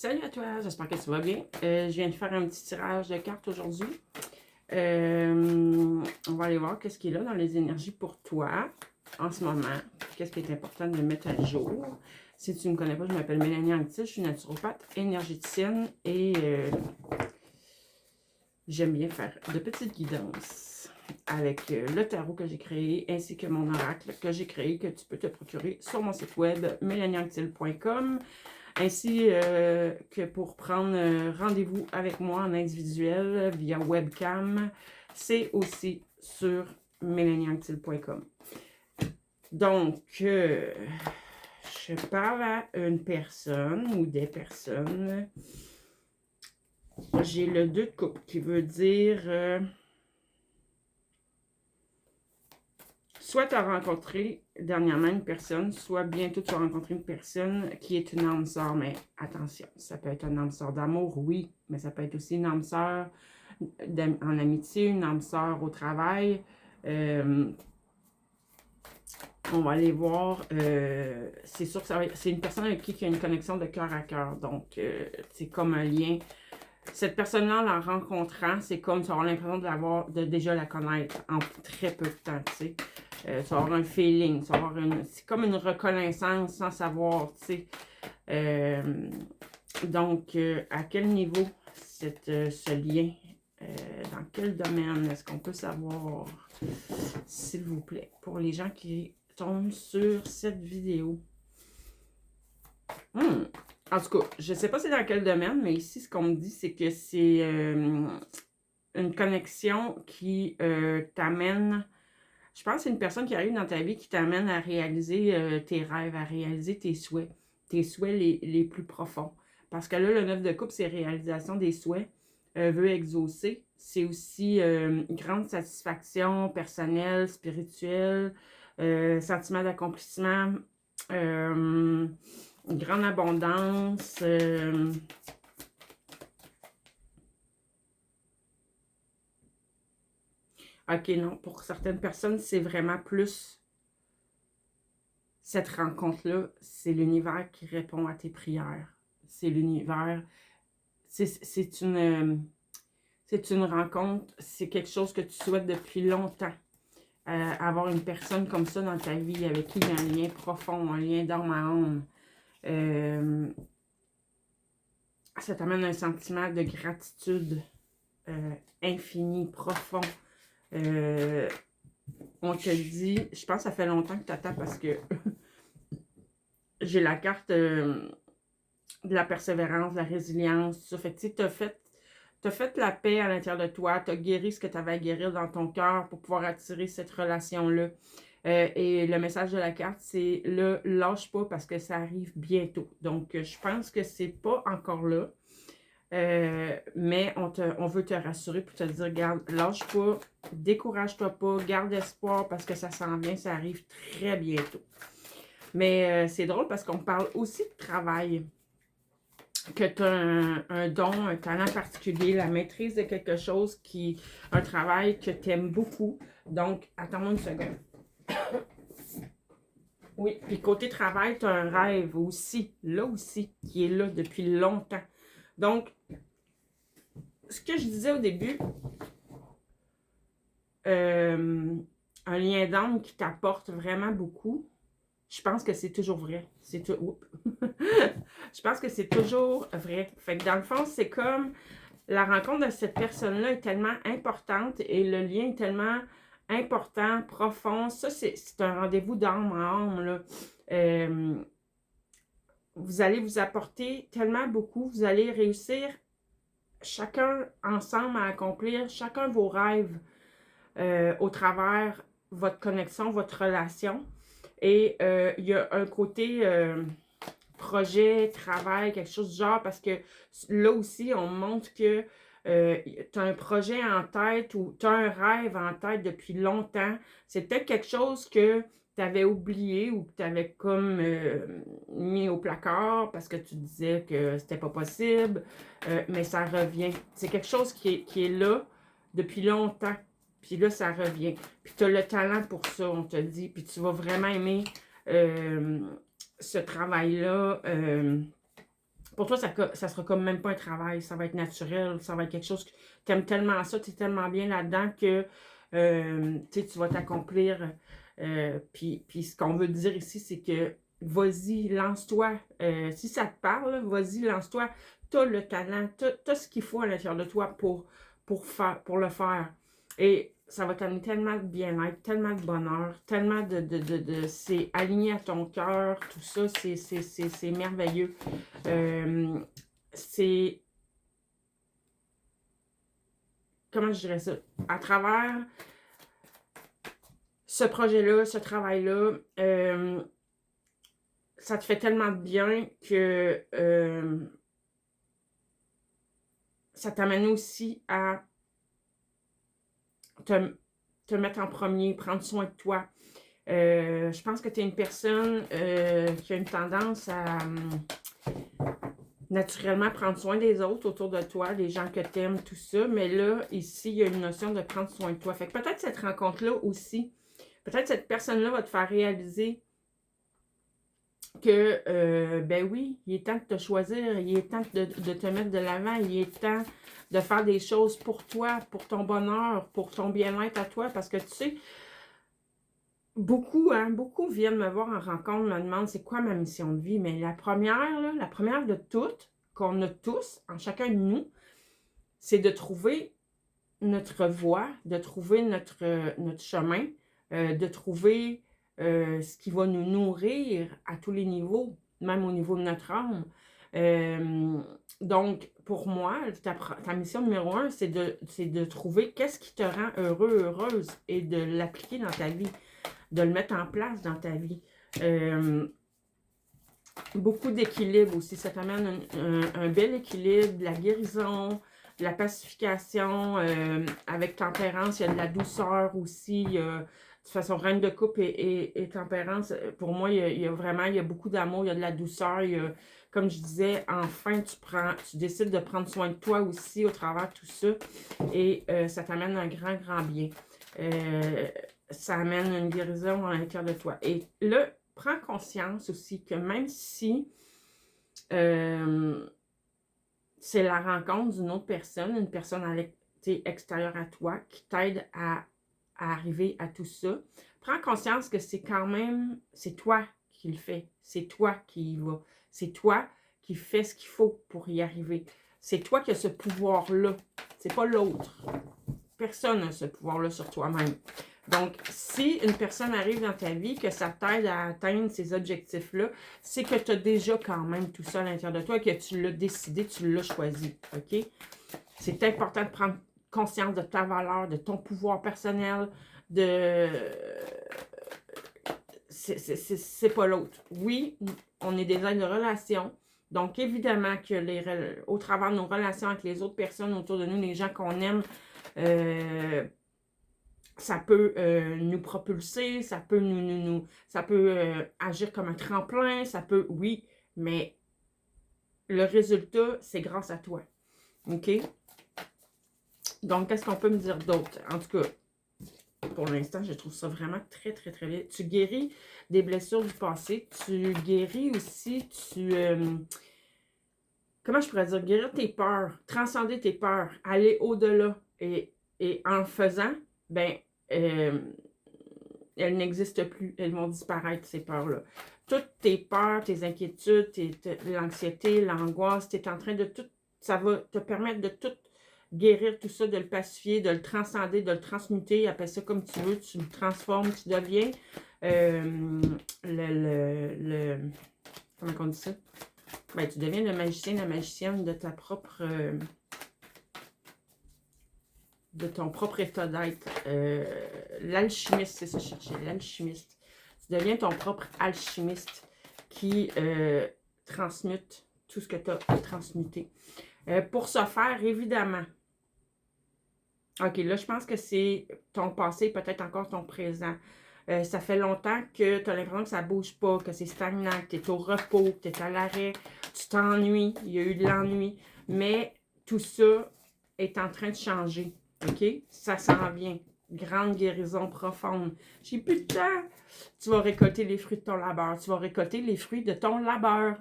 Salut à toi, j'espère que tu vas bien. Je viens de faire un petit tirage de cartes aujourd'hui. On va aller voir qu'est-ce qui est là dans les énergies pour toi en ce moment. Qu'est-ce qui est important de mettre à jour. Si tu ne me connais pas, je m'appelle Mélanie Anctil, je suis naturopathe, énergéticienne et j'aime bien faire de petites guidances avec le tarot que j'ai créé ainsi que mon oracle que j'ai créé que tu peux te procurer sur mon site web mélanianctil.com. Ainsi que pour prendre rendez-vous avec moi en individuel via webcam, c'est aussi sur mélanianctil.com. Donc, je parle à une personne ou des personnes. J'ai le 2 de coupe qui veut dire soit tu as rencontré dernièrement une personne, soit bientôt tu vas rencontrer une personne qui est une âme sœur. Mais attention, ça peut être une âme sœur d'amour, oui, mais ça peut être aussi une âme sœur en amitié, une âme sœur au travail. On va aller voir. C'est sûr que c'est une personne avec qui il y a une connexion de cœur à cœur. Donc, c'est comme un lien. Cette personne-là, en la rencontrant, c'est comme tu vas avoir l'impression de déjà la connaître en très peu de temps, tu sais. Tu vas avoir un feeling, c'est comme une reconnaissance sans savoir, tu sais. Donc, à quel niveau ce lien, dans quel domaine est-ce qu'on peut savoir, s'il vous plaît, pour les gens qui tombent sur cette vidéo. En tout cas, je ne sais pas c'est dans quel domaine, mais ici, ce qu'on me dit, c'est que c'est une connexion qui t'amène. Je pense que c'est une personne qui arrive dans ta vie qui t'amène à réaliser tes rêves, à réaliser tes souhaits les plus profonds. Parce que là, le 9 de coupe, c'est réalisation des souhaits, veut exaucer. C'est aussi grande satisfaction personnelle, spirituelle, sentiment d'accomplissement, grande abondance. Ok, non, pour certaines personnes, c'est vraiment plus cette rencontre-là. C'est l'univers qui répond à tes prières. C'est l'univers. C'est une rencontre, c'est quelque chose que tu souhaites depuis longtemps. Avoir une personne comme ça dans ta vie, avec qui il y a un lien profond, un lien d'âme à âme. Ça t'amène un sentiment de gratitude infini, profond. On te dit, je pense que ça fait longtemps que tu attends parce que j'ai la carte de la persévérance, de la résilience, tout ça. Fait que tu sais, t'as fait la paix à l'intérieur de toi, tu as guéri ce que tu avais à guérir dans ton cœur pour pouvoir attirer cette relation-là. Et le message de la carte, c'est là, lâche pas parce que ça arrive bientôt. Donc, je pense que c'est pas encore là. Mais on veut te rassurer pour te dire, garde, lâche pas, décourage-toi pas, garde espoir parce que ça s'en vient, ça arrive très bientôt. Mais c'est drôle parce qu'on parle aussi de travail, que tu as un don, un talent particulier, la maîtrise de quelque chose, un travail que tu aimes beaucoup. Donc, attends-moi une seconde. Oui, puis côté travail, tu as un rêve aussi, là aussi, qui est là depuis longtemps. Donc, ce que je disais au début, un lien d'âme qui t'apporte vraiment beaucoup, je pense que c'est toujours vrai. Je pense que c'est toujours vrai. Fait que dans le fond, c'est comme la rencontre de cette personne-là est tellement importante et le lien est tellement important, profond. Ça, c'est un rendez-vous d'âme en âme, là. Vous allez vous apporter tellement beaucoup. Vous allez réussir chacun ensemble à accomplir chacun vos rêves au travers votre connexion, votre relation. Et il y a un côté projet, travail, quelque chose du genre, parce que là aussi, on montre que tu as un projet en tête ou tu as un rêve en tête depuis longtemps. C'est peut-être quelque chose que tu avais oublié ou que tu avais comme mis au placard parce que tu disais que c'était pas possible, mais ça revient. C'est quelque chose qui est là depuis longtemps. Puis là, ça revient. Puis tu as le talent pour ça, on te dit. Puis tu vas vraiment aimer ce travail-là Pour toi, ça sera comme même pas un travail, ça va être naturel, ça va être quelque chose que tu aimes tellement ça, tu es tellement bien là-dedans que tu vas t'accomplir. Puis ce qu'on veut dire ici, c'est que vas-y, lance-toi. Si ça te parle, vas-y, lance-toi. Tu as le talent, tu as ce qu'il faut à l'intérieur de toi pour le faire. Et ça va t'amener tellement de bien-être, tellement de bonheur, tellement c'est aligné à ton cœur, tout ça, c'est merveilleux. C'est, comment je dirais ça, à travers ce projet-là, ce travail-là, ça te fait tellement de bien que ça t'amène aussi à te mettre en premier, prendre soin de toi. Je pense que tu es une personne qui a une tendance à naturellement prendre soin des autres autour de toi, les gens que tu aimes, tout ça. Mais là, ici, il y a une notion de prendre soin de toi. Fait que peut-être cette rencontre-là aussi, peut-être cette personne-là va te faire réaliser que, ben oui, il est temps de te choisir, il est temps de te mettre de l'avant, il est temps de faire des choses pour toi, pour ton bonheur, pour ton bien-être à toi, parce que tu sais, beaucoup viennent me voir en rencontre, me demandent c'est quoi ma mission de vie, mais la première, là, la première de toutes, qu'on a tous, en chacun de nous, c'est de trouver notre voie, de trouver notre chemin, de trouver ce qui va nous nourrir à tous les niveaux, même au niveau de notre âme. Donc, pour moi, ta mission numéro 1, c'est de trouver qu'est-ce qui te rend heureux, heureuse et de l'appliquer dans ta vie, de le mettre en place dans ta vie. Beaucoup d'équilibre aussi, ça t'amène un bel équilibre, de la guérison, de la pacification, avec tempérance, il y a de la douceur aussi, de toute façon, reine de coupe et tempérance, pour moi, il y a vraiment, il y a beaucoup d'amour, il y a de la douceur, comme je disais, enfin, tu décides de prendre soin de toi aussi au travers de tout ça, et ça t'amène un grand, grand bien. Ça amène une guérison à l'intérieur de toi. Et là, prends conscience aussi que même si c'est la rencontre d'une autre personne, une personne extérieure à toi, qui t'aide à arriver à tout ça, prends conscience que c'est quand même, c'est toi qui le fais, c'est toi qui y vas, c'est toi qui fais ce qu'il faut pour y arriver. C'est toi qui as ce pouvoir-là, c'est pas l'autre. Personne n'a ce pouvoir-là sur toi-même. Donc, si une personne arrive dans ta vie, que ça t'aide à atteindre ces objectifs-là, c'est que tu as déjà quand même tout ça à l'intérieur de toi, que tu l'as décidé, tu l'as choisi, OK? C'est important de prendre conscience de ta valeur, de ton pouvoir personnel, c'est pas l'autre. Oui, on est des êtres de relation, donc évidemment que au travers de nos relations avec les autres personnes autour de nous, les gens qu'on aime, ça peut nous propulser, ça peut ça peut agir comme un tremplin, ça peut, oui, mais le résultat, c'est grâce à toi. OK? Donc, qu'est-ce qu'on peut me dire d'autre? En tout cas, pour l'instant, je trouve ça vraiment très, très, très bien. Tu guéris des blessures du passé. Tu guéris aussi, comment je pourrais dire? Guérir tes peurs, transcender tes peurs, aller au-delà. Et en le faisant, ben, elles n'existent plus. Elles vont disparaître, ces peurs-là. Toutes tes peurs, tes inquiétudes, l'anxiété, l'angoisse, tu es en train de tout... Ça va te permettre de tout guérir, tout ça, de le pacifier, de le transcender, de le transmuter. Appelle ça comme tu veux. Tu le transformes, tu deviens comment on dit ça? Ben, tu deviens le magicien, la magicienne de ta propre... de ton propre état d'être. L'alchimiste, c'est ça que je cherchais, l'alchimiste. Tu deviens ton propre alchimiste qui transmute tout ce que tu as transmuté. Pour ce faire, évidemment, OK, là, je pense que c'est ton passé, peut-être encore ton présent. Ça fait longtemps que tu as l'impression que ça ne bouge pas, que c'est stagnant, que tu es au repos, que tu es à l'arrêt, tu t'ennuies, il y a eu de l'ennui, mais tout ça est en train de changer. OK? Ça s'en vient. Grande guérison profonde. J'ai plus de temps. Tu vas récolter les fruits de ton labeur. Tu vas récolter les fruits de ton labeur.